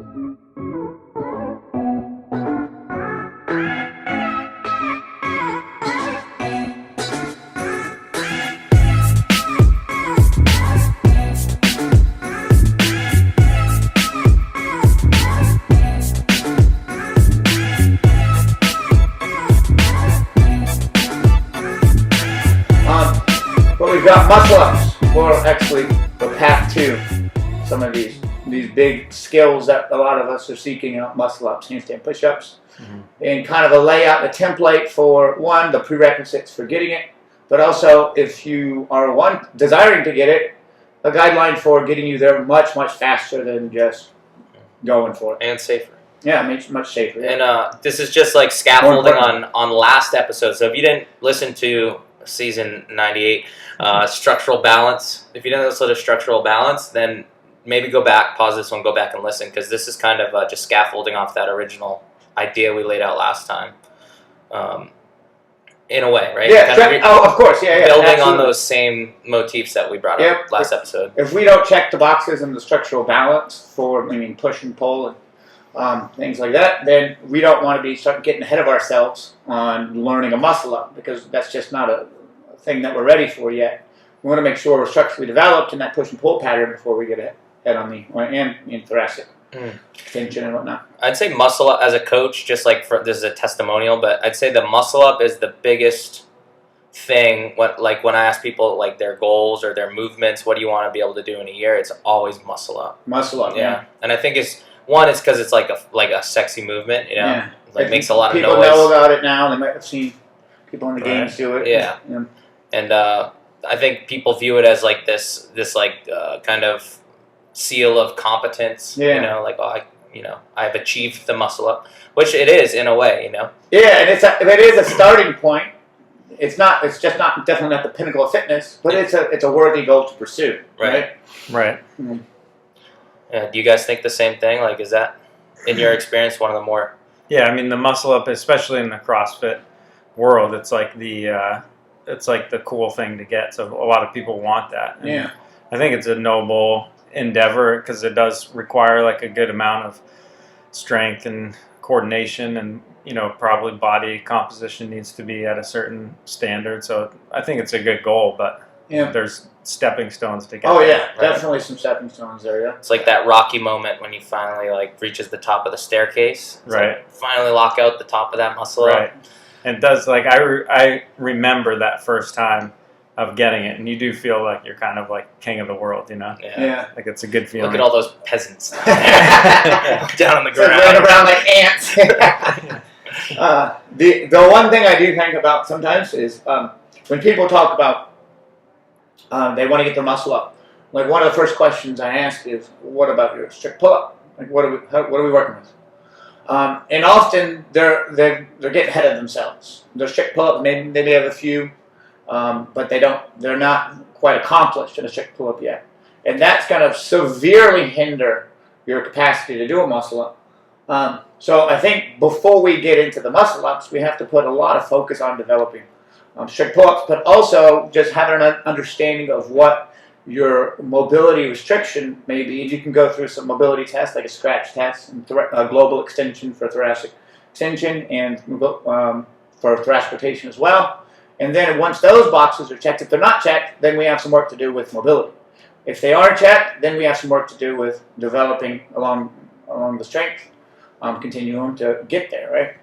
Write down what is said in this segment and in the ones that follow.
We've got muscle ups, or actually the path to some of these big skills that a lot of us are seeking out: muscle ups, handstand push-ups, and kind of a layout, a template for one, the prerequisites for getting it, but also if you are desiring to get it, a guideline for getting you there much faster than just going for it, and safer. Yeah, much safer. Yeah. And this is just like scaffolding on last episode. So if you didn't listen to season 98, structural balance. If you didn't listen to structural balance, then maybe go back, pause this one, go back and listen, because this is kind of just scaffolding off that original idea we laid out last time. In a way, right? Yeah, of course, yeah. Building absolutely on those same motifs that we brought up last episode. If we don't check the boxes in the structural balance for, push and pull and things like that, then we don't want to be getting ahead of ourselves on learning a muscle up, because that's just not a thing that we're ready for yet. We want to make sure we're structurally developed in that push and pull pattern before we get ahead on and in thoracic extension and whatnot. I'd say muscle up as a coach, just like this is a testimonial, but I'd say the muscle up is the biggest thing. When I ask people like their goals or their movements, what do you want to be able to do in a year? It's always muscle up. Muscle up, yeah. And I think it's because it's like a sexy movement, Yeah. Like makes a lot of noise. People know about it now. They might have seen people in the games do it. Yeah. And I think people view it as like this kind of seal of competence. Yeah. I've achieved the muscle up, which it is in a way. Yeah, and it is a starting point. It's definitely not the pinnacle of fitness, but it's a worthy goal to pursue. Right. Mm-hmm. Yeah, do you guys think the same thing? Like, is that, in your experience, one of the more? Yeah, the muscle up, especially in the CrossFit world, it's like the cool thing to get. So a lot of people want that. And yeah. I think it's a noble endeavor because it does require like a good amount of strength and coordination, and probably body composition needs to be at a certain standard. So I think it's a good goal, but there's stepping stones to get. Oh yeah, definitely some stepping stones there. Yeah, it's like that Rocky moment when he finally reaches the top of the staircase. It's right. Finally lock out the top of that muscle. Right. And it does, I remember that first time of getting it, and you do feel like you're kind of like king of the world, Yeah. Like it's a good feeling. Look at all those peasants down on the ground, running around like ants. The one thing I do think about sometimes is when people talk about they want to get their muscle up. Like one of the first questions I ask is, "What about your strict pull-up? Like what are we working with?" And often they're getting ahead of themselves. Their strict pull-up, maybe they have a few, but they're not quite accomplished in a strict pull-up yet. And that's going to severely hinder your capacity to do a muscle up. So I think before we get into the muscle ups, we have to put a lot of focus on developing strict pull-ups, but also just having an understanding of what your mobility restriction may be. You can go through some mobility tests, like a scratch test, and a global extension for thoracic extension, and for thoracic rotation as well. And then once those boxes are checked, if they're not checked, then we have some work to do with mobility. If they are checked, then we have some work to do with developing along the strength continuum to get there, right?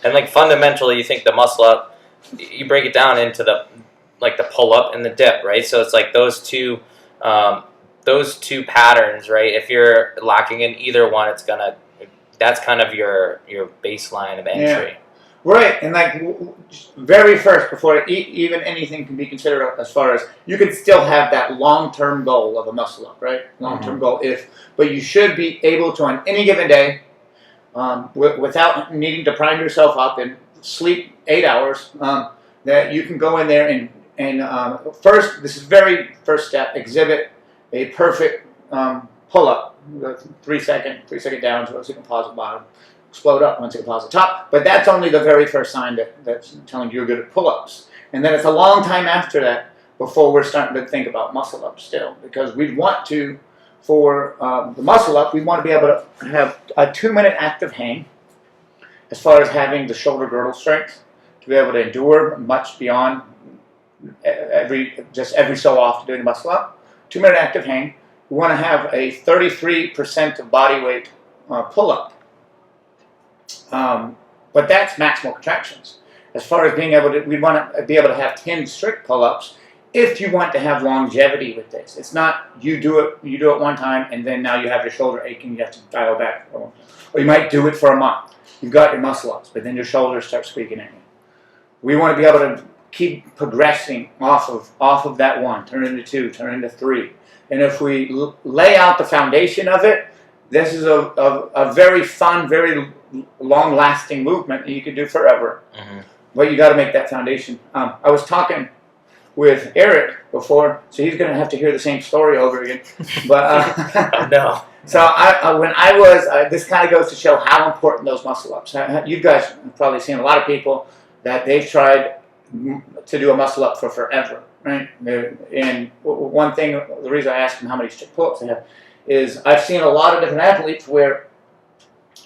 And fundamentally, you think the muscle up, you break it down into the pull up and the dip, right? So it's like those two patterns, right? If you're lacking in either one, that's kind of your baseline of entry. Yeah. Right, and very first, before even anything can be considered as far as, you can still have that long-term goal of a muscle up, right? Long-term goal, but you should be able to, on any given day, without needing to prime yourself up and sleep 8 hours, that you can go in there and first, this is very first step, exhibit a perfect pull-up, 3 second down to a single pause at bottom, explode up, 1 second pause at top, but that's only the very first sign that's telling you you're good at pull-ups. And then it's a long time after that before we're starting to think about muscle-ups still, because we'd want to for the muscle up, we want to be able to have a 2-minute active hang as far as having the shoulder girdle strength to be able to endure much beyond every so often doing muscle up. 2-minute active hang. We want to have a 33% of body weight pull up. But that's maximal contractions. As far as being able to, we want to be able to have 10 strict pull-ups if you want to have longevity with this. It's not you do it one time and then now you have your shoulder aching, you have to dial back. Or you might do it for a month. You've got your muscle ups, but then your shoulders start squeaking at you. We want to be able to keep progressing off of that 1, turn into 2, turn into 3. And if we lay out the foundation of it, this is a very fun, very long-lasting movement that you can do forever. Mm-hmm. But you got to make that foundation. I was talking with Eric before, so he's going to have to hear the same story over again. But no. So when I was, this kind of goes to show how important those muscle ups. You guys have probably seen a lot of people that they've tried to do a muscle up for forever, right? And one thing, the reason I asked them how many strict pull-ups they have, is I've seen a lot of different athletes where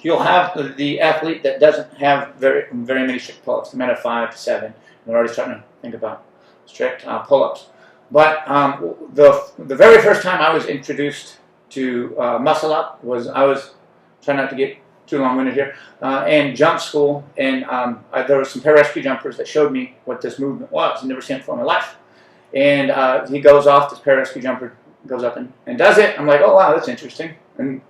you'll have the athlete that doesn't have very many strict pull-ups. They might have 5 to 7. They're already starting to think about strict pull-ups. But the very first time I was introduced to muscle up was I was trying not to get too long-winded here, in jump school, and there were some pararescue jumpers that showed me what this movement was. I'd never seen it before in my life. And he goes off, this pararescue jumper goes up and does it. I'm like, oh wow, that's interesting. And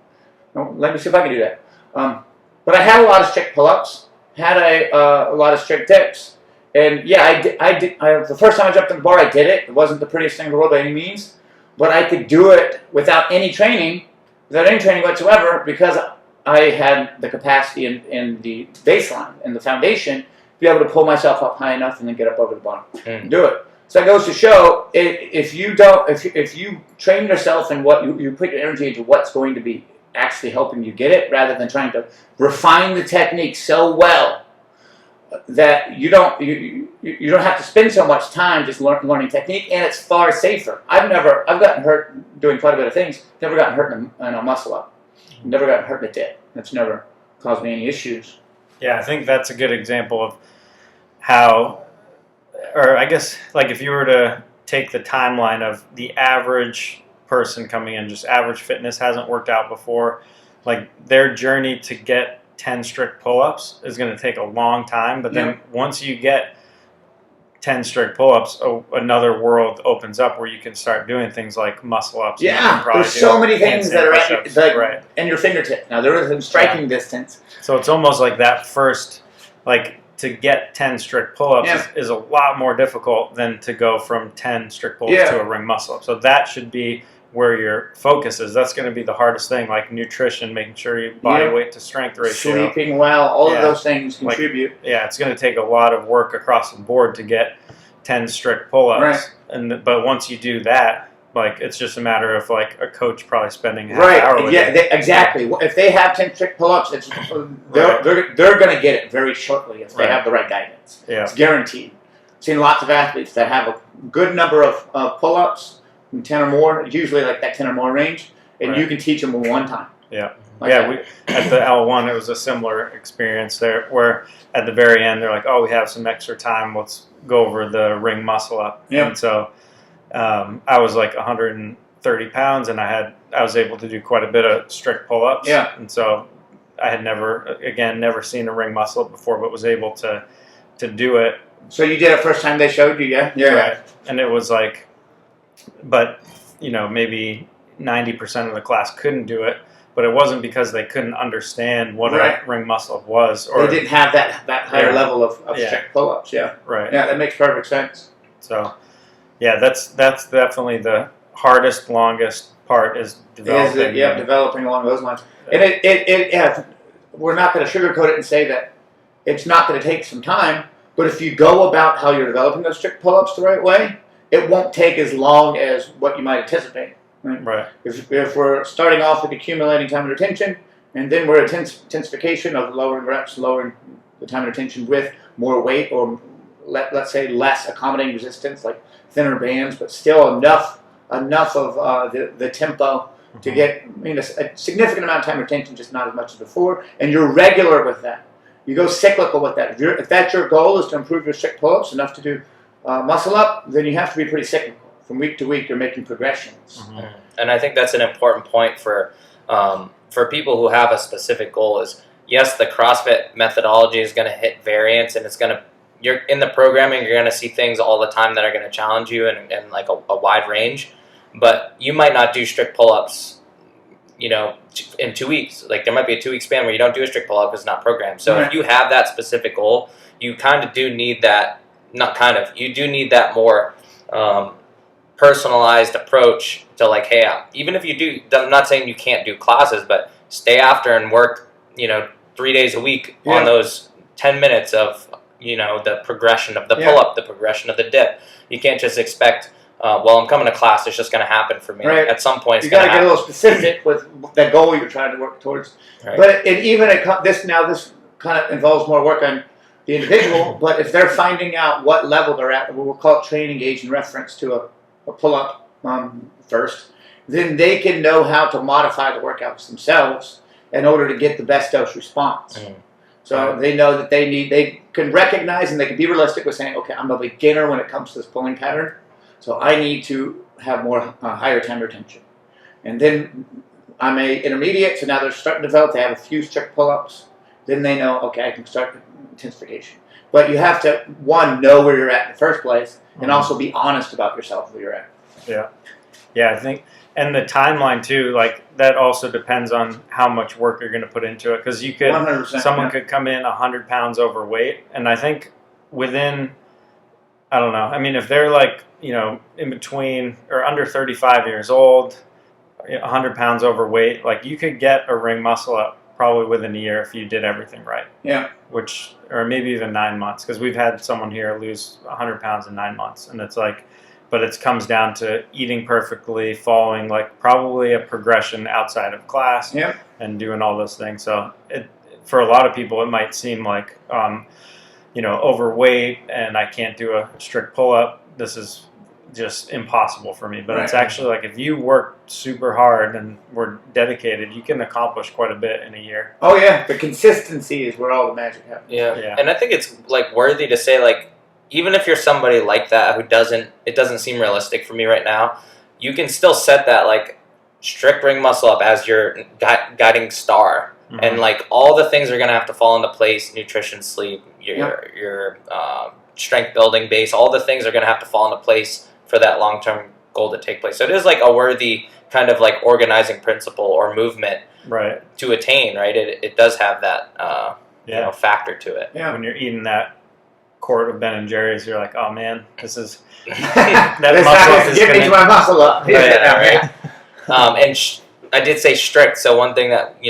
let me see if I can do that. But I had a lot of strict pull-ups, had a lot of strict dips. And yeah, the first time I jumped on the bar, I did it. It wasn't the prettiest thing in the world by any means, but I could do it without any training whatsoever, because I had the capacity in the baseline and the foundation to be able to pull myself up high enough and then get up over the bar and do it. So that goes to show, if you train yourself in what you put your energy into what's going to be actually helping you get it, rather than trying to refine the technique so well that you don't have to spend so much time just learning technique, and it's far safer. I've gotten hurt doing quite a bit of things. Never gotten hurt in a muscle up. Never gotten hurt in a dip. That's never caused me any issues. Yeah, I think that's a good example of how, or I guess like if you were to take the timeline of the average person coming in, just average fitness, hasn't worked out before, like their journey to get 10 strict pull-ups is going to take a long time, but then once you get 10 strict pull-ups, another world opens up where you can start doing things like muscle ups. Yeah, there's so many things that are at your fingertip. Now, there is in striking distance. So it's almost like that first, like to get 10 strict pull-ups is a lot more difficult than to go from 10 strict pull-ups to a ring muscle-up. So that should be where your focus is. That's going to be the hardest thing, like nutrition, making sure your body weight to strength ratio. Sleeping well, all of those things contribute. It's going to take a lot of work across the board to get 10 strict pull-ups. Right. But once you do that, like it's just a matter of like a coach probably spending half an hour with you. Exactly. If they have 10 strict pull-ups, they're going to get it very shortly if they have the right guidance. Yeah. It's guaranteed. I've seen lots of athletes that have a good number of pull-ups, 10 or more, usually like that 10 or more range, and you can teach them one time. Yeah. We at the L1, it was a similar experience there, where at the very end they're like, oh, we have some extra time, let's go over the ring muscle up. Yeah. And so I was like 130 pounds, and I was able to do quite a bit of strict pull-ups. Yeah. And so I had never seen a ring muscle up before, but was able to do it. So you did it first time they showed you, yeah? Yeah. Right. And it was like, but maybe 90% of the class couldn't do it, but it wasn't because they couldn't understand what a ring muscle up was, or they didn't have that higher level of strict pull-ups. Yeah, right. Yeah, that makes perfect sense. So, yeah, that's definitely the hardest, longest part is developing. Developing along those lines. And we're not going to sugarcoat it and say that it's not going to take some time, but if you go about how you're developing those strict pull-ups the right way, it won't take as long as what you might anticipate. Right. If we're starting off with accumulating time and retention, and then we're intensification of lowering reps, lowering the time and retention with more weight, or let's say less accommodating resistance, like thinner bands, but still enough of the tempo to get a significant amount of time retention, just not as much as before, and you're regular with that. You go cyclical with that. If that's your goal, is to improve your strict pull-ups enough to do muscle up, then you have to be pretty cyclical. From week to week, you're making progressions. And I think that's an important point for people who have a specific goal. Is yes, the CrossFit methodology is going to hit variance, and you're in the programming, you're going to see things all the time that are going to challenge you and like a wide range. But you might not do strict pull-ups, in 2 weeks. Like there might be a 2 week span where you don't do a strict pull-up because it's not programmed. So if you have that specific goal, you kind of do need that. You do need that more personalized approach to like, hey, even if you do, I'm not saying you can't do classes, but stay after and work, 3 days a week on those 10 minutes of, the progression of the pull-up, the progression of the dip. You can't just expect, I'm coming to class, it's just going to happen for me. Right. At some point, you got to get a little specific with that goal you're trying to work towards. Right. But this kind of involves more work on the individual. But if they're finding out what level they're at, we'll call it training age in reference to a pull-up first, then they can know how to modify the workouts themselves in order to get the best dose response. So they know that they can recognize and they can be realistic with saying, okay, I'm a beginner when it comes to this pulling pattern, so I need to have more higher time retention. And then I'm a intermediate, so now they're starting to develop. They have a few strict pull-ups. Then they know, okay, I can start intensification. But you have to, one, know where you're at in the first place, and also be honest about yourself where you're at. Yeah, I think, and the timeline too, like that also depends on how much work you're going to put into it. Because you could, 100%, someone could come in 100 pounds overweight, and I think within, I don't know, I mean, if they're like, in between or under 35 years old, 100 pounds overweight, like you could get a ring muscle up probably within a year if you did everything right. Yeah. Or maybe even 9 months, because we've had someone here lose 100 pounds in 9 months, and it's like, but it comes down to eating perfectly, following like probably a progression outside of class, and doing all those things. So for a lot of people, it might seem like, overweight and I can't do a strict pull-up. This is just impossible for me. But it's actually like if you work super hard and were dedicated, you can accomplish quite a bit in a year. Oh yeah, the consistency is where all the magic happens. Yeah. And I think it's like worthy to say, like, even if you're somebody like that it doesn't seem realistic for me right now, you can still set that like strict ring muscle up as your guiding star. And like all the things are going to have to fall into place: nutrition, sleep, your strength building base, all the things are going to have to fall into place for that long-term goal to take place. So it is like a worthy kind of like organizing principle or movement to attain, right? It does have that factor to it. When you're eating that quart of Ben and Jerry's, you're like, oh man, this is that muscle up is give me my muscle up. Right. And I did say strict, so one thing that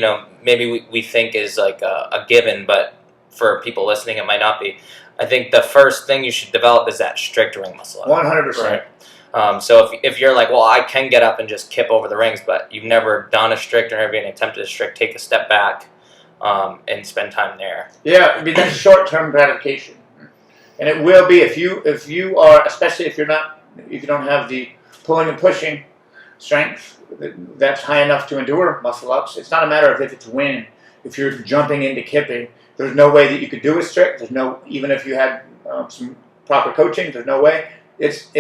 maybe we think is like a given, but for people listening, it might not be. I think the first thing you should develop is that strict ring muscle up. 100%. So if you're like, well, I can get up and just kip over the rings, but you've never done a strict or never even attempted a strict, take a step back and spend time there. Yeah, I mean, that's short-term gratification. And it will be if you are, especially if you don't have the pulling and pushing strength that's high enough to endure muscle ups. It's not a matter of if it's when. If you're jumping into kipping, there's no way that you could do a strict. Even if you had some proper coaching, there's no way. It's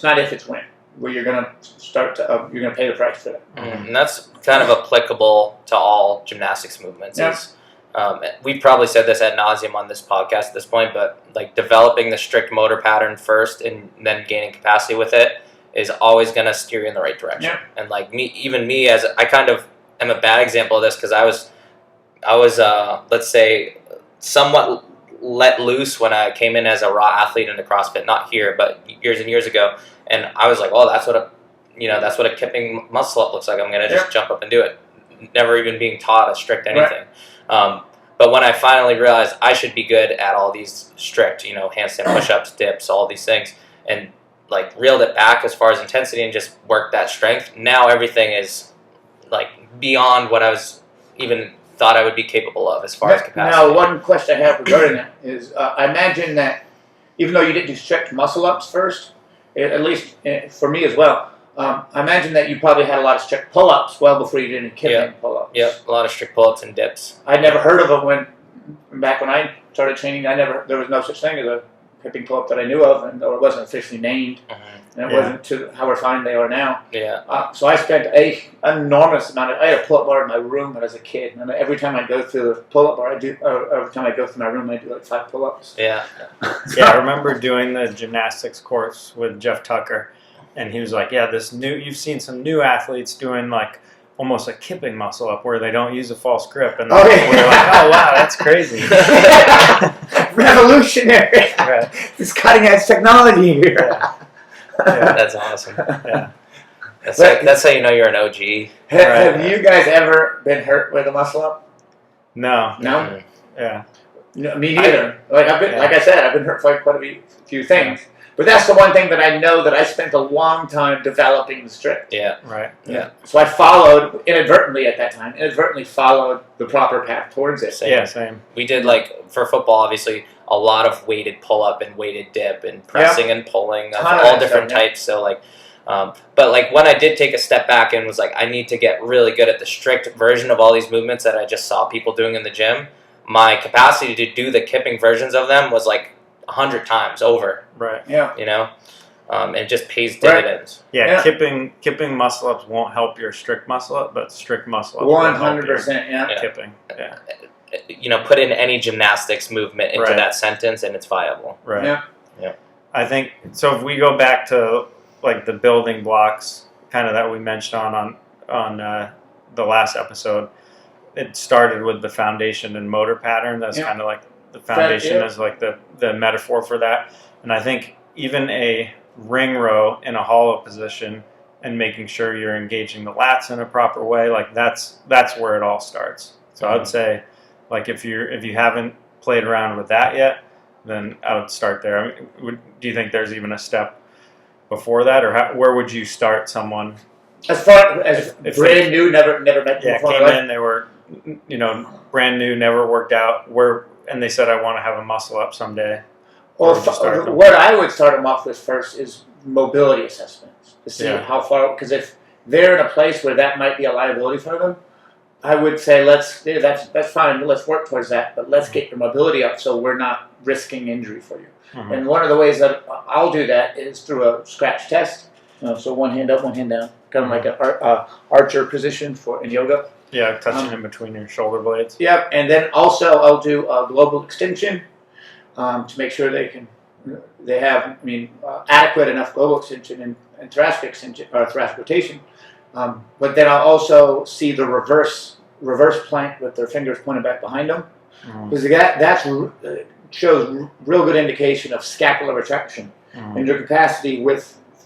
not if, it's when. Where you're gonna start to you're gonna pay the price for that. And that's kind of applicable to all gymnastics movements. Yeah. We've probably said this ad nauseum on this podcast at this point, but like developing the strict motor pattern first and then gaining capacity with it is always going to steer you in the right direction. Yeah. And like me as I kind of am a bad example of this because I was let's say somewhat let loose when I came in as a raw athlete into CrossFit, not here, but years and years ago. And I was like, oh, that's what a kipping muscle up looks like. I'm going to just jump up and do it. Never even being taught a strict anything. Right. But when I finally realized I should be good at all these strict, handstand push-ups, dips, all these things, and like reeled it back as far as intensity and just worked that strength, now everything is like beyond what I was even thought I would be capable of as far as capacity. Now, one question I have regarding that is, I imagine that even though you didn't do strict muscle ups first, at least for me as well, I imagine that you probably had a lot of strict pull-ups well before you did any kipping pull-ups. Yep, a lot of strict pull-ups and dips. I'd never heard of them back when I started training. There was no such thing as a kipping pull-up that I knew of, or it wasn't officially named, and it wasn't to how refined they are now. Yeah. So I spent an enormous amount I had a pull-up bar in my room when I was a kid, and every time I go through the pull-up bar, every time I go through my room, I do like 5 pull-ups. Yeah. Yeah, I remember doing the gymnastics course with Jeff Tucker, and he was like, "Yeah, you've seen some new athletes doing like almost a kipping muscle up where they don't use a false grip," and we're like, "Oh wow, that's crazy." Revolutionary. Right. It's cutting edge technology here. Yeah. Yeah. That's awesome. Yeah. That's how you know you're an OG. Have you guys ever been hurt with a muscle up? No. No. Yeah. No, me neither. Like I said, I've been hurt by quite a few things. But that's the one thing that I know that I spent a long time developing the strict. Yeah. Right. Yeah. So I followed inadvertently at that time. Followed the proper path towards it. Same. Yeah. Same. We did for football, obviously, a lot of weighted pull up and weighted dip and pressing and pulling of all different types. So but like when I did take a step back and was like, I need to get really good at the strict version of all these movements that I just saw people doing in the gym. My capacity to do the kipping versions of them was like 100 times over. Right. Yeah. And it just pays dividends. Yeah. Kipping muscle ups won't help your strict muscle up, but strict muscle ups 100%. Yeah. kipping. Yeah. Put in any gymnastics movement into that sentence, and it's viable. Right. Yeah. I think so. If we go back to like the building blocks, kind of that we mentioned on the last episode, it started with the foundation and motor pattern. That's kind of like the foundation is like the metaphor for that. And I think even a ring row in a hollow position and making sure you're engaging the lats in a proper way, like that's where it all starts. So I would say, like if you haven't played around with that yet, then I would start there. I mean, do you think there's even a step before that, or where would you start someone? As far as brand new, never met them before. Came in, they were brand new, never worked out, and they said, I want to have a muscle up someday. Well, what I would start them off with first is mobility assessments to see how far, because if they're in a place where that might be a liability for them, I would say that's fine, let's work towards that, but let's get your mobility up so we're not risking injury for you. Mm-hmm. And one of the ways that I'll do that is through a scratch test. So one hand up, one hand down, kind of like an archer position in yoga. Yeah, touching in between your shoulder blades. Yep, and then also I'll do a global extension to make sure they have adequate enough global extension and thoracic extension or thoracic rotation. But then I'll also see the reverse plank with their fingers pointed back behind them, because that shows real good indication of scapular retraction and your capacity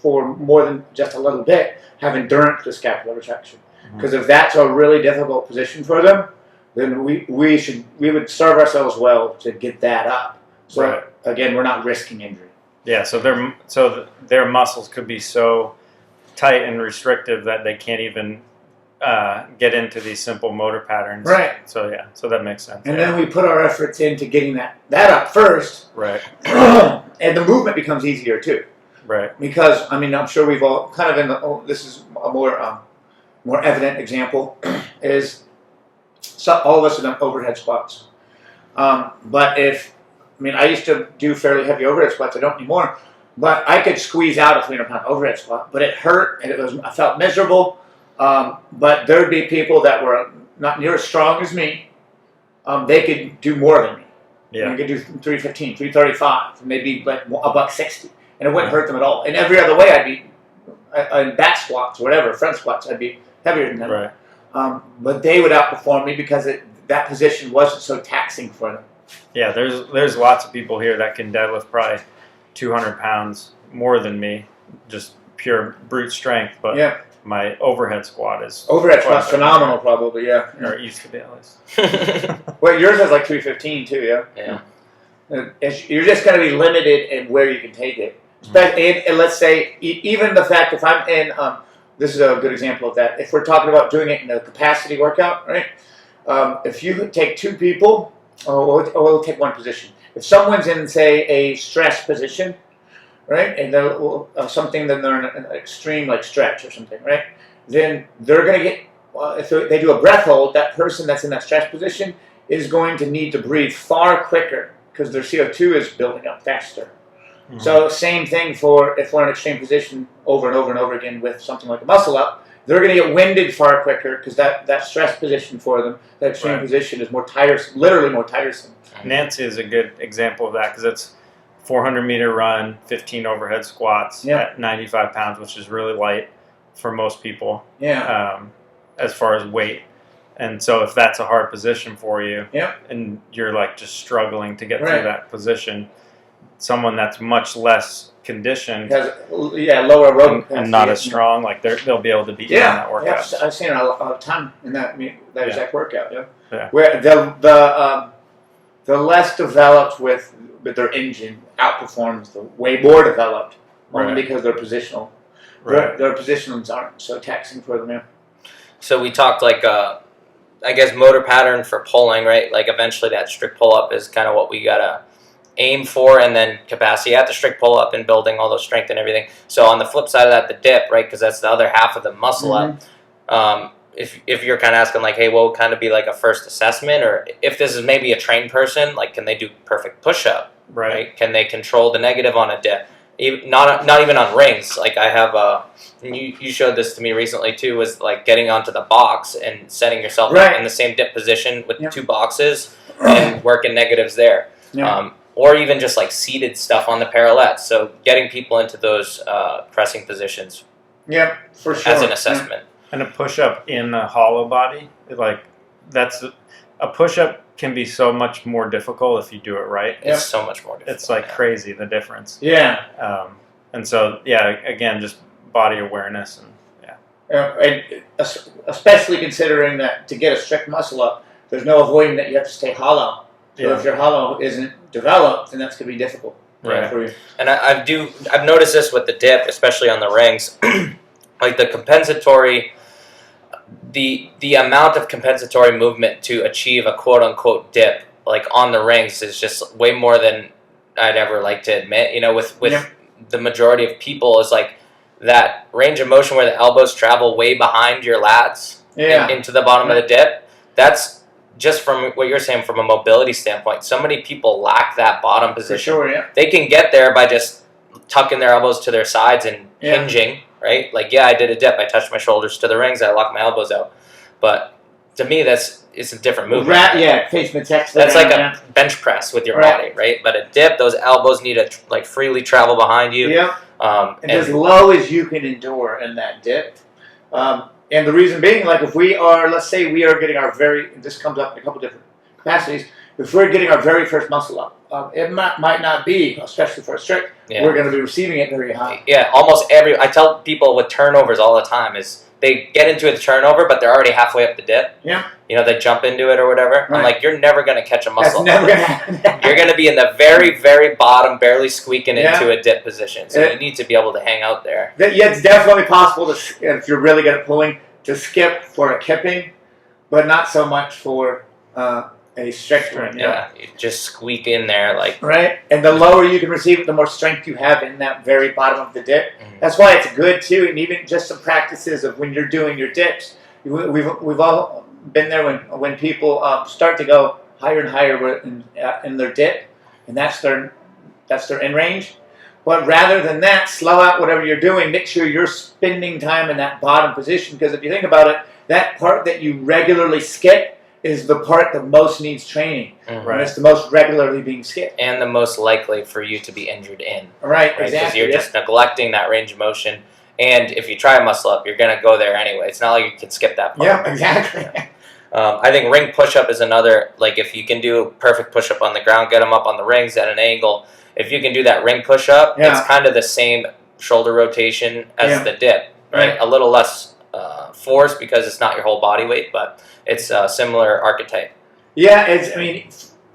for more than just a little bit have endurance to scapular retraction. Because if that's a really difficult position for them, then we would serve ourselves well to get that up. So again, we're not risking injury. Yeah. So their muscles could be so tight and restrictive that they can't even get into these simple motor patterns. Right. So that makes sense. And then we put our efforts into getting that up first. Right. And the movement becomes easier too. Right. Because I'm sure we've all kind of this is a more evident example is all of us have done overhead squats. But I used to do fairly heavy overhead squats. I don't anymore. But I could squeeze out a 300-pound overhead squat, but it hurt and I felt miserable. But there'd be people that were not near as strong as me. They could do more than me. Yeah. They could do 315, 335, and they'd be like $160, and it wouldn't hurt them at all. And every other way, I'd be in back squats, whatever, front squats, I'd be heavier than them. Right. But they would outperform me because that position wasn't so taxing for them. Yeah, there's lots of people here that can deadlift probably 200 pounds more than me, just pure brute strength. But my overhead squat is phenomenal, probably. Yeah, or it used to be at least. Well, yours is like 315 too. Yeah. You're just going to be limited in where you can take it. And let's say even the fact if I'm in, this is a good example of that. If we're talking about doing it in a capacity workout, right? If you take two people, or we'll take one position. If someone's in, say, a stress position, right? And they'll something then they're in an extreme like stretch or something, right? Then they're going to get if they do a breath hold. That person that's in that stretch position is going to need to breathe far quicker because their CO2 is building up faster. Mm-hmm. So same thing for if we're in an extreme position over and over and over again with something like a muscle up. They're going to get winded far quicker because that stress position for them, that extreme position is more tiresome, literally more tiresome. Nancy is a good example of that because it's 400-meter run, 15 overhead squats at 95 pounds, which is really light for most people as far as weight. And so if that's a hard position for you and you're like just struggling to get through that position, someone that's much less conditioned lower aerobic and not as strong, like they'll be able to beat you in that workout. Yeah, I've seen it a ton in that exact workout. Yeah. Where the less developed with their engine outperforms the way more developed only because their positional their positionals aren't so taxing for them. Yeah. So we talked like I guess motor pattern for pulling, right? Like eventually that strict pull up is kind of what we gotta aim for, and then capacity at the strict pull up and building all those strength and everything. So on the flip side of that, the dip, right? Because that's the other half of the muscle up. If you're kind of asking like, hey, what would kind of be like a first assessment, or if this is maybe a trained person, like can they do perfect push up? Right? Can they control the negative on a dip? Not even on rings. Like I have you showed this to me recently too, was like getting onto the box and setting yourself up in the same dip position with two boxes and working negatives there. Or even just like seated stuff on the parallettes. So getting people into those pressing positions. Yeah, for sure. As an assessment. And a push-up in a hollow body, like a push-up can be so much more difficult if you do it right. It's so much more difficult. It's like crazy, the difference. Yeah. And so, again, just body awareness. And especially considering that to get a strict muscle up, there's no avoiding that you have to stay hollow. So if your hollow isn't developed, then that's going to be difficult for you. And I've noticed this with the dip, especially on the rings, like the compensatory, the amount of compensatory movement to achieve a quote unquote dip, like on the rings, is just way more than I'd ever like to admit. You know, with the majority of people, is like that range of motion where the elbows travel way behind your lats into the bottom of the dip. That's just from what you're saying from a mobility standpoint. So many people lack that bottom position. For sure, They can get there by just tucking their elbows to their sides and hinging, right? Like, I did a dip. I touched my shoulders to the rings. I locked my elbows out. But to me, it's a different movement. Face mid-text. That's like a bench press with your body, right? But a dip, those elbows need to like freely travel behind you. Yeah. And as low as you can endure in that dip. And the reason being, like if we are, let's say we are getting this comes up in a couple different capacities, if we're getting our very first muscle up, it might not be, especially for a strict, we're going to be receiving it very high. Yeah, almost I tell people with turnovers all the time is they get into a turnover, but they're already halfway up the dip. Yeah. You know, they jump into it or whatever. Right. I'm like, you're never going to catch a muscle. That's never going to happen. You're going to be in the very, very bottom, barely squeaking into a dip position. So you need to be able to hang out there. It's definitely possible, if you're really good at pulling, to skip for a kipping, but not so much for a strict one. Yeah, you just squeak in there like. Right, and the lower you can receive it, the more strength you have in that very bottom of the dip. That's why it's good too, and even just some practices of when you're doing your dips. We've all been there when people start to go higher and higher in their dip, and that's their in range. But rather than that, slow out whatever you're doing. Make sure you're spending time in that bottom position, because if you think about it, that part that you regularly skip is the part that most needs training. And it's the most regularly being skipped. And the most likely for you to be injured in. Right, Because exactly. you're just neglecting that range of motion. And if you try a muscle up, you're going to go there anyway. It's not like you can skip that part. Yeah, exactly. I think ring push-up is another, like if you can do a perfect push-up on the ground, get them up on the rings at an angle. If you can do that ring push-up, it's kind of the same shoulder rotation as the dip, right? A little less force because it's not your whole body weight, but it's a similar archetype. Yeah,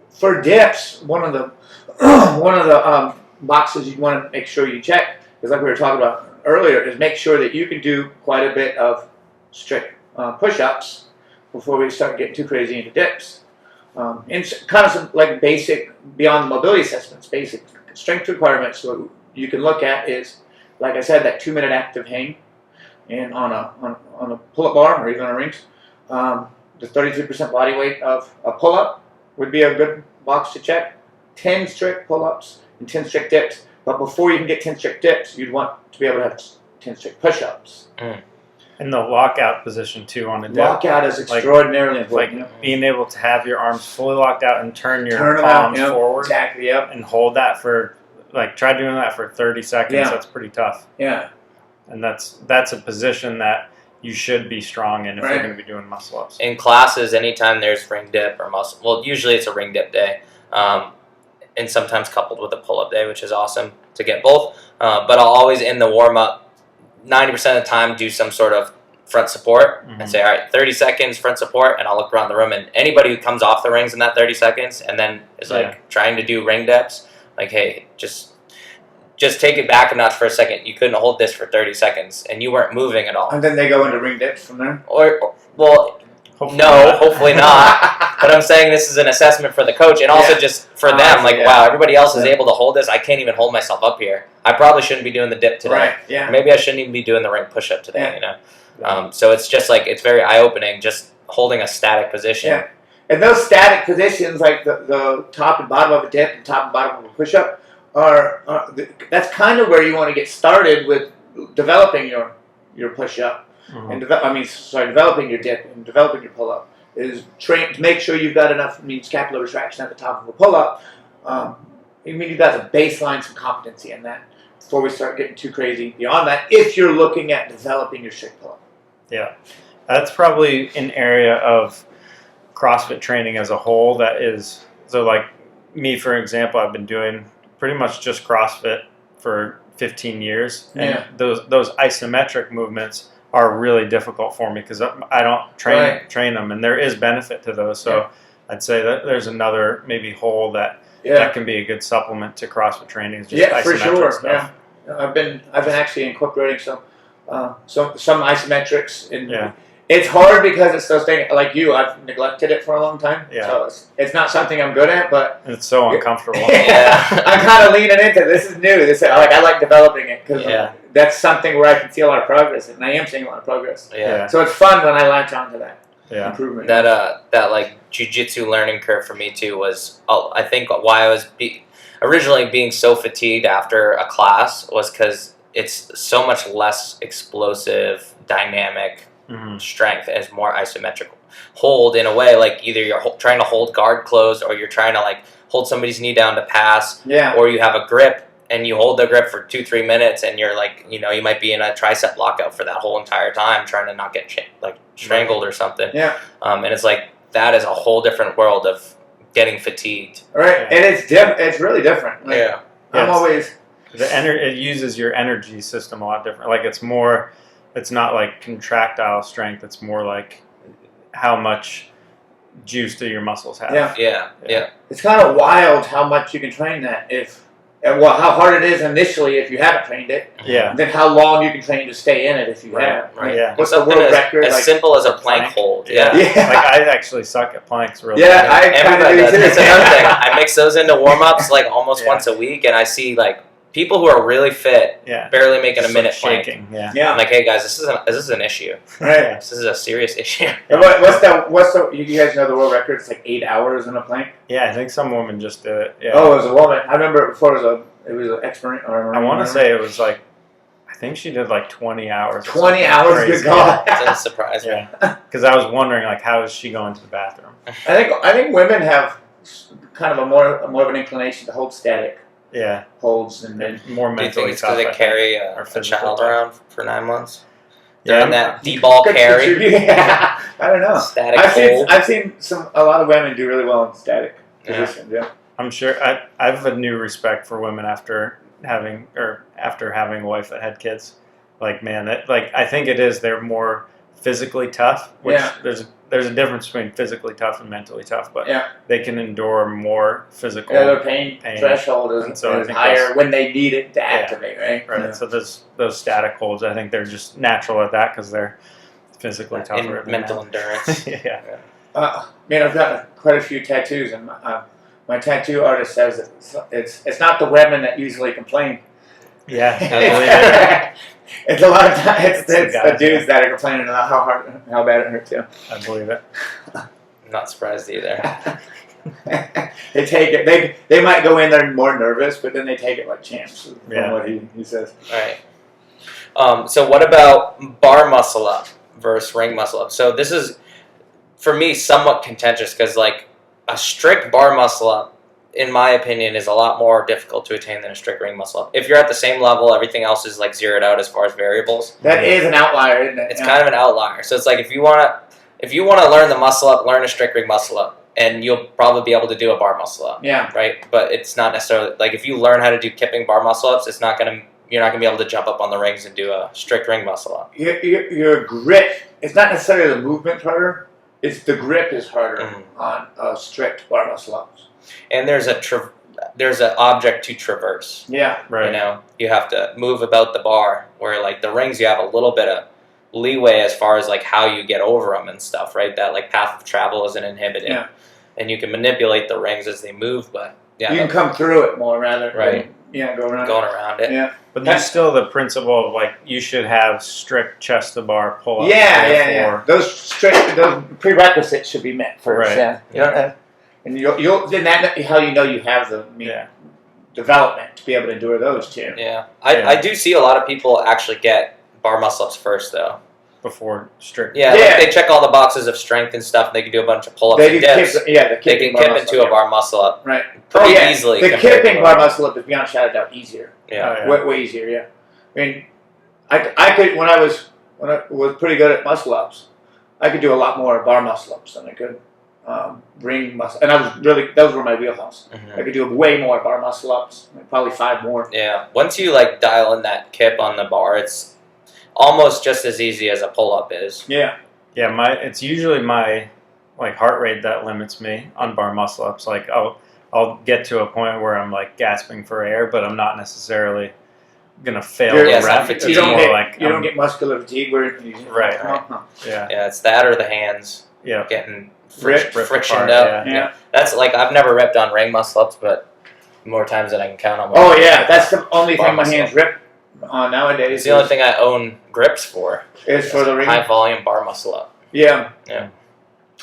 for dips, one of the boxes you want to make sure you check, because like we were talking about earlier, is make sure that you can do quite a bit of strict push-ups before we start getting too crazy into dips. And kind of some like basic, beyond the mobility assessments, basic strength requirements. So you can look at is, like I said, that 2-minute active hang, and on a pull-up bar or even on rings, the 33% body weight of a pull-up would be a good box to check. 10 strict pull-ups and 10 strict dips. But before you can get 10 strict dips, you'd want to be able to have 10 strict push-ups. And the lockout position too on a dip. Lockout is extraordinarily important. Like being able to have your arms fully locked out and turn your Turn them palms out, forward. Exactly, yep. And hold that for, try doing that for 30 seconds. Yeah. That's pretty tough. Yeah. And that's a position that you should be strong in if Right. you're going to be doing muscle ups. In classes, anytime there's ring dip or muscle, well, usually it's a ring dip day, and sometimes coupled with a pull-up day, which is awesome to get both. But I'll always, in the warm-up, 90% of the time, do some sort of front support and say, all right, 30 seconds front support, and I'll look around the room, and anybody who comes off the rings in that 30 seconds and then is like trying to do ring dips, like, hey, just take it back a notch for a second. You couldn't hold this for 30 seconds, and you weren't moving at all. And then they go into ring dips from there? Well, hopefully not. But I'm saying this is an assessment for the coach, and also just for them. Like, wow, everybody else is able to hold this. I can't even hold myself up here. I probably shouldn't be doing the dip today. Right, yeah. Maybe I shouldn't even be doing the ring push-up today, you know? So it's just like, it's very eye-opening, just holding a static position. Yeah. And those static positions, like the top and bottom of a dip and top and bottom of a push-up, that's kind of where you want to get started with developing your push-up. And developing your dip and developing your pull-up is train to make sure you've got enough scapular retraction at the top of a pull-up. You've got to baseline some competency in that before we start getting too crazy beyond that, if you're looking at developing your strict pull-up. Yeah, that's probably an area of CrossFit training as a whole that is, so like me, for example, I've been doing pretty much just CrossFit for 15 years. And those isometric movements are really difficult for me because I don't train them, and there is benefit to those. So I'd say that there's another maybe hole that can be a good supplement to CrossFit training. Is just isometric for sure. stuff. I've been actually incorporating some isometrics. It's hard because it's those things like you. I've neglected it for a long time. So it's not something I'm good at, but it's so uncomfortable. I'm kind of leaning into this. Is new. I like developing it because that's something where I can see a lot of progress, and I am seeing a lot of progress. So it's fun when I latch onto that improvement. That like jiu-jitsu learning curve for me too was, I think why I was originally being so fatigued after a class was because it's so much less explosive, dynamic strength, and it's more isometric hold in a way. Like either you're trying to hold guard closed, or you're trying to like hold somebody's knee down to pass, or you have a grip and you hold the grip for 2-3 minutes, and you're like, you might be in a tricep lockout for that whole entire time, trying to not get strangled or something. And it's like that is a whole different world of getting fatigued. Right, and it's really different. Like, I'm always it uses your energy system a lot different. Like it's not like contractile strength. It's more like how much juice do your muscles have. Yeah. It's kind of wild how much you can train that how hard it is initially if you haven't trained it. And then how long you can train to stay in it if you have. What's the world record? As simple as a plank hold. Like I actually suck at planks really good. I kind of do too. That's another thing. I mix those into warm-ups like almost once a week, and I see like people who are really fit barely making a minute plank. I'm like, hey guys, this is an issue. Right. This is a serious issue. And what's the you guys know the world record? It's like 8 hours in a plank. I think some woman just did it. Oh, it was a woman. I remember before it was an expert. I want to say it was like, I think she did like 20 hours. 20 hours, good God. That doesn't surprise me. Because I was wondering like, how is she going to the bathroom? I think women have kind of a more of an inclination to hold static. Holds and then more mentally tough. Do they carry a child around for 9 months? Yeah, and that D-ball carry. I don't know. Static hold. I've seen a lot of women do really well in static positions. I'm sure. I have a new respect for women after having a wife that had kids. Like man, I think it is. They're more physically tough. Which there's a difference between physically tough and mentally tough, but they can endure more physical. Their pain threshold is higher when they need it to activate, right? So those static holds, I think they're just natural at that because they're physically tougher. And mental endurance. Man, I've got quite a few tattoos, and my tattoo artist says it's not the women that usually complain. Yeah, I believe it. It's a lot of times. It's the the guys, dudes that are complaining about how bad it hurts. Yeah. I believe it. I'm not surprised either. They take it. They might go in there more nervous, but then they take it like champs. From Yeah. what he says. All right. So what about bar muscle up versus ring muscle up? So this is, for me, somewhat contentious because like a strict bar muscle up, in my opinion, is a lot more difficult to attain than a strict ring muscle up. If you're at the same level, everything else is like zeroed out as far as variables. That is an outlier, isn't it? It's kind of an outlier. So it's like if you want to learn the muscle up, learn a strict ring muscle up, and you'll probably be able to do a bar muscle up. Yeah. Right. But it's not necessarily like if you learn how to do kipping bar muscle ups, you're not gonna be able to jump up on the rings and do a strict ring muscle up. Your grip. It's not necessarily the movement harder. It's the grip is harder on strict bar muscle ups. And there's an object to traverse. Yeah. Right. You know, you have to move about the bar. Where like the rings, you have a little bit of leeway as far as like how you get over them and stuff. Right. That like path of travel isn't inhibited. Yeah. And you can manipulate the rings as they move, but yeah, you can come through it more rather Right. than go around. going around it. Yeah. But there's still the principle of like you should have strict chest to bar pull ups. Yeah. Those prerequisites should be met first. Right. Yeah. You know, and you'll then that how you know you have the development to be able to do those too. Yeah. I do see a lot of people actually get bar muscle ups first though. Before strict. Yeah, like they check all the boxes of strength and stuff. And they can do a bunch of pull-ups and dips. The they can kip into a bar muscle up right pretty easily. The kipping bar muscle up is beyond shadow doubt easier. Yeah, way easier. Yeah, I mean, I could when I was pretty good at muscle ups, I could do a lot more bar muscle ups than I could ring muscle, and those were my wheelhouse. I could do way more bar muscle ups, like probably 5 more. Yeah, once you like dial in that kip on the bar, it's almost just as easy as a pull-up is. Yeah. Yeah, it's usually my like heart rate that limits me on bar muscle ups. Like I'll get to a point where I'm like gasping for air, but I'm not necessarily gonna fail the rep. It's you more don't get muscular fatigue where right. Yeah, it's that or the hands. Yeah. Getting Rip frictioned apart, up. Yeah. That's like I've never ripped on ring muscle ups, but more times than I can count on. Oh yeah, that's the only bar thing my muscle hands rip on nowadays. It's the only thing I own grips for. Is for the ring. High volume bar muscle up. Yeah. Yeah.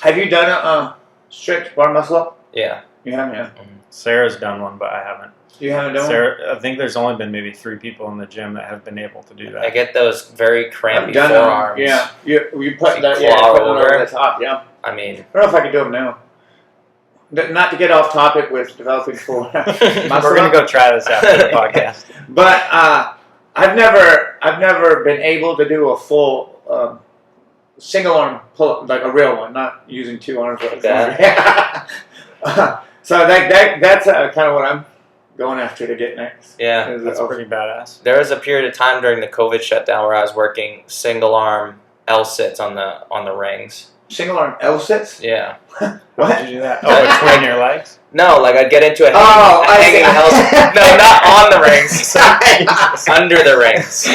Have you done a strict bar muscle up? Yeah. You haven't, yeah. Sarah's done one, but I haven't. You haven't done Sarah, I think there's only been maybe 3 people in the gym that have been able to do that. I get those very crampy I've done forearms. Yeah. You put You that claw put it over. over the top, yeah. I mean, I don't know if I can do them now. Not to get off topic with developing for We're gonna go try this after the podcast. But I've never been able to do a full single arm pull, like a real one, not using 2 arms. Like that. So that's kind of what I'm going after to get next. yeah. That's pretty badass. There was a period of time during the COVID shutdown where I was working single arm L sits on the rings. Single arm L sits? Yeah. How What? did you do that? Oh, between your legs? No, like I'd get into a I hanging see. L sit. No, not on the rings. Under the rings.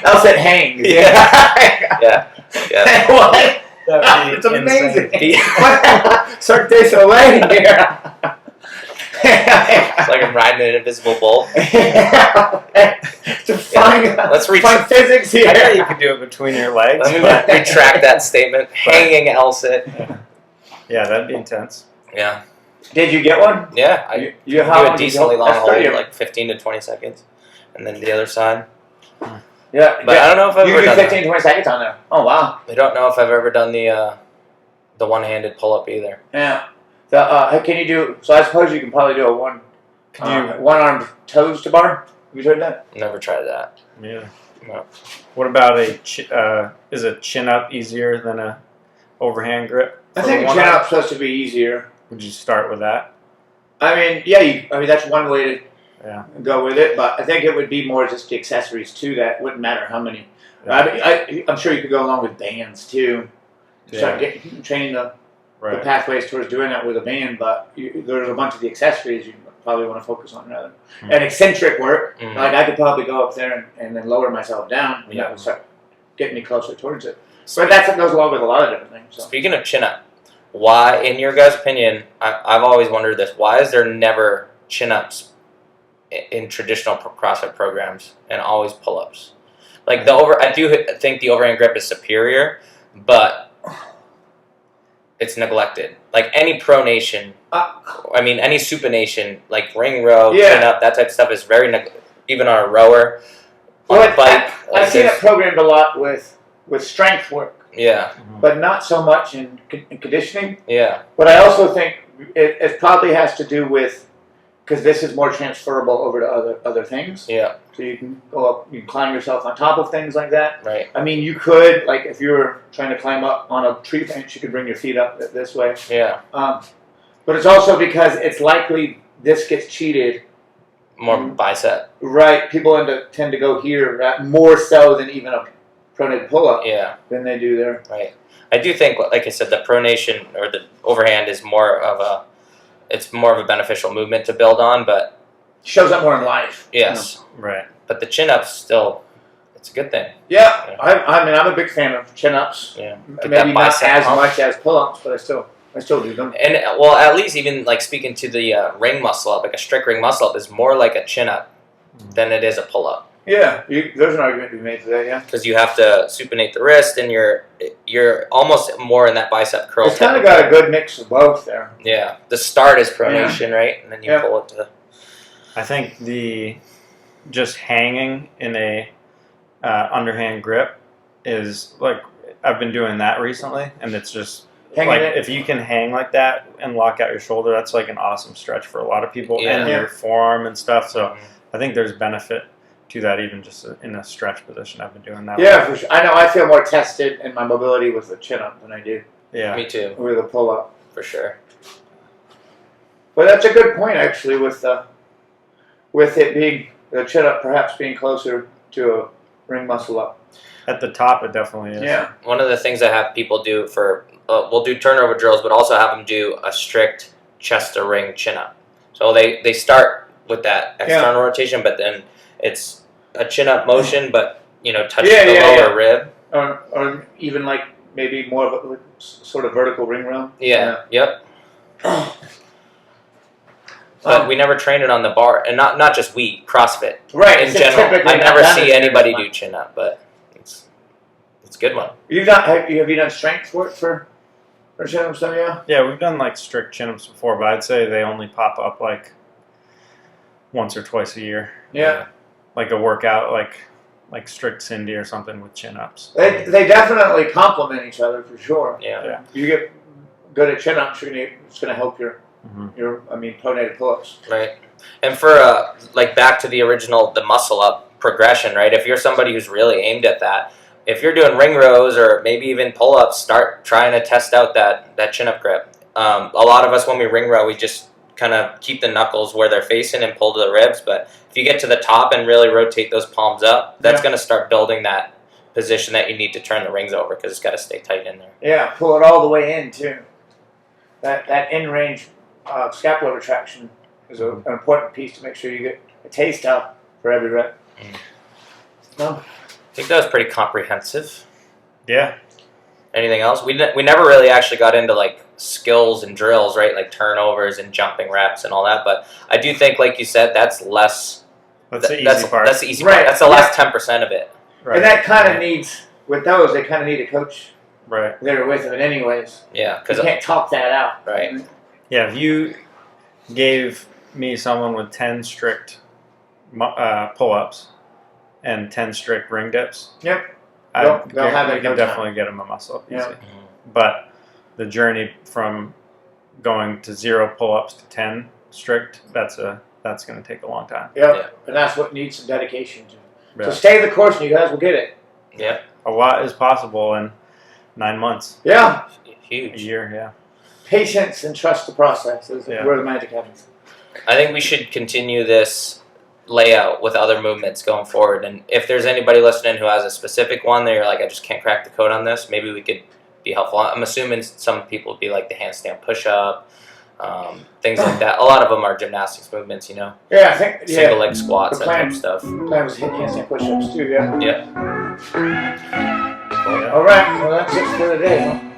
L sit hangs. Yeah. Yeah. What? That'd be It's amazing. insane. Cirque du Soleil here. It's like I'm riding an invisible bull. To find, Let's find physics here. I know you can do it between your legs. Let me but- retract that statement. Hanging L sit. Yeah, that'd be intense. Yeah. Did you get one? Yeah. I You do how a long did you decently hold? long That's hold, pretty- like 15 to 20 seconds. And then the other side. Yeah, But I don't know if I've you ever do done 15, 20 seconds on there. Oh wow. I don't know if I've ever done the one-handed pull-up either. Yeah. Can you do? So I suppose you can probably do a one armed toes to bar. Have you tried that? Never tried that. Yeah. No. What about is a chin up easier than a overhand grip? I for think the a one chin arm? up's supposed to be easier. Would you start with that? I mean, yeah. I mean, that's one way to Yeah. go with it, but I think it would be more just the accessories to that. Wouldn't matter how many. Yeah. I'm sure you could go along with bands too. Start training the Right. pathways towards doing that with a band, but there's a bunch of the accessories you probably want to focus on rather. And eccentric work, Mhm. like I could probably go up there and then lower myself down, and Yeah. that would start getting me closer towards it. But that's what goes along with a lot of different things. So. Speaking of chin up, why, in your guys' opinion, I've always wondered this, why is there never chin ups in traditional CrossFit programs and always pull-ups. Like I do think the overhand grip is superior, but it's neglected. Like any pronation, any supination, like ring row, chin up, that type of stuff is very even on a rower, on a bike. I've seen it programmed a lot with strength work. Yeah. But not so much in conditioning. Yeah. But I also think it probably has to do with, because this is more transferable over to other things. Yeah. So you can go up, you can climb yourself on top of things like that. Right. I mean, you could, like if you were trying to climb up on a tree bench, you could bring your feet up this way. Yeah. But it's also because it's likely this gets cheated. More bicep. Right. People tend to go here more so than even a pronated pull-up. Yeah. Than they do there. Right. I do think, like I said, the pronation or the overhand is more of a beneficial movement to build on, but shows up more in life. Yes. You know? Right. But the chin-ups still, it's a good thing. Yeah. I mean, I'm a big fan of chin-ups. Yeah. Maybe not as much as pull-ups, but I still do them. And well, at least even like speaking to the ring muscle up, like a strict ring muscle up is more like a chin-up than it is a pull-up. Yeah, there's an argument to be made for that, yeah. Because you have to supinate the wrist, and you're almost more in that bicep curl. It's kind of got a good mix of both there. Yeah, the start is pronation, right, and then you pull it to. I think just hanging in a underhand grip is like I've been doing that recently, and it's just if you can hang like that and lock out your shoulder, that's like an awesome stretch for a lot of people, and your forearm and stuff. So I think there's benefit to that, even just in a stretch position. I've been doing that. Yeah, for sure. I know I feel more tested in my mobility with the chin-up than I do. Yeah, me too. With a pull-up, for sure. But that's a good point, actually, with it being the chin-up perhaps being closer to a ring muscle up. At the top, it definitely is. Yeah. One of the things I have people do we'll do turnover drills, but also have them do a strict chest to ring chin-up. So they start with that external rotation, but then it's a chin-up motion, but touch the lower rib. Or even like maybe more of a sort of vertical ring row. Yeah. Yep. But we never train it on the bar, and not just CrossFit. Right. In general, I never see anybody do chin up, but it's a good one. Have you done strength work for chin ups? Yeah, we've done like strict chin ups before, but I'd say they only pop up like once or twice a year. Yeah. Like a workout, like strict Cindy or something with chin ups. They definitely complement each other for sure. Yeah. You get good at chin ups, it's going to help your pronated pull ups. Right. And for back to the muscle up progression, right? If you're somebody who's really aimed at that, if you're doing ring rows or maybe even pull ups, start trying to test out that chin up grip. A lot of us when we ring row, we just kind of keep the knuckles where they're facing and pull to the ribs, but if you get to the top and really rotate those palms up, that's going to start building that position that you need to turn the rings over because it's got to stay tight in there. Yeah, pull it all the way in too. That in range scapular retraction is an important piece to make sure you get a taste out for every rep. I think that was pretty comprehensive. Yeah. Anything else? We never really actually got into skills and drills, right? Like turnovers and jumping reps and all that. But I do think, like you said, that's less. That's the easy part. That's the easy part. That's the last 10% of it. Right. And that kind of needs, with those, they kind of need a coach there with it anyways. Yeah. Because you can't talk that out. Right. Yeah, if you gave me someone with 10 strict pull-ups and 10 strict ring dips, they'll have it. We can definitely get them a muscle up easy. Yeah. But the journey from going to 0 pull-ups to 10 strict, that's going to take a long time. Yeah, and that's what needs some dedication to. Yeah. So stay the course, and you guys will get it. Yeah. A lot is possible in 9 months. Yeah. Huge. A year, yeah. Patience and trust the process is where the magic happens. I think we should continue this layout with other movements going forward. And if there's anybody listening who has a specific one that you're like, I just can't crack the code on this, maybe we could be helpful. I'm assuming some people would be like the handstand push-up, things like that. A lot of them are gymnastics movements, Yeah, I think single leg squats, the that type of stuff. plan was hit handstand push-ups too. Yeah. Yeah. All right. Well, that's it for today. Huh?